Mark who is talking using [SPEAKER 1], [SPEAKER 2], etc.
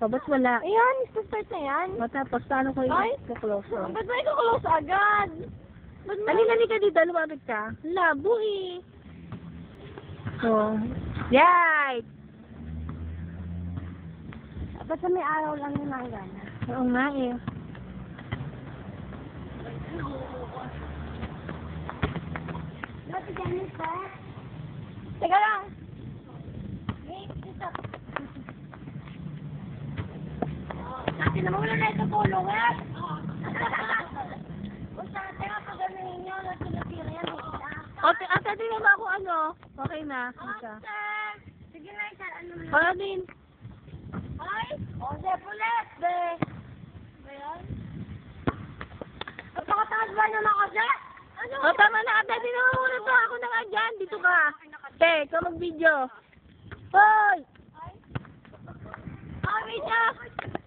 [SPEAKER 1] O, ba't wala?
[SPEAKER 2] Ayan, start na yan.
[SPEAKER 1] O, tapos, paano ko
[SPEAKER 2] Ay!
[SPEAKER 1] i-close?
[SPEAKER 2] Ba't ba ikaw-close agad? Ba't ba?
[SPEAKER 1] Dali ka dito, lumapit ka. Labo eh. So, right!
[SPEAKER 2] Ba't sa may araw lang yung nanggan?
[SPEAKER 1] Oo nga eh.
[SPEAKER 2] Ba't ganun pa? Teka lang. Wait, ito. Kasi naman wala na ito tulong eh. Basta, teka pa gano'n nyo, natinatira yan.
[SPEAKER 1] O, ate, tingnan mo ako ano. Okay na. Isa.
[SPEAKER 2] Sige na, isa, ano mo
[SPEAKER 1] O, din.
[SPEAKER 2] Ay! O, pulet, be! Ba yan? Pagkakataas ba naman kasi? Ano?
[SPEAKER 1] O, tama na ate. Tingnan mo muna to. Ako na nga dyan. Dito ka. Okay, ikaw mag-video. Hoy!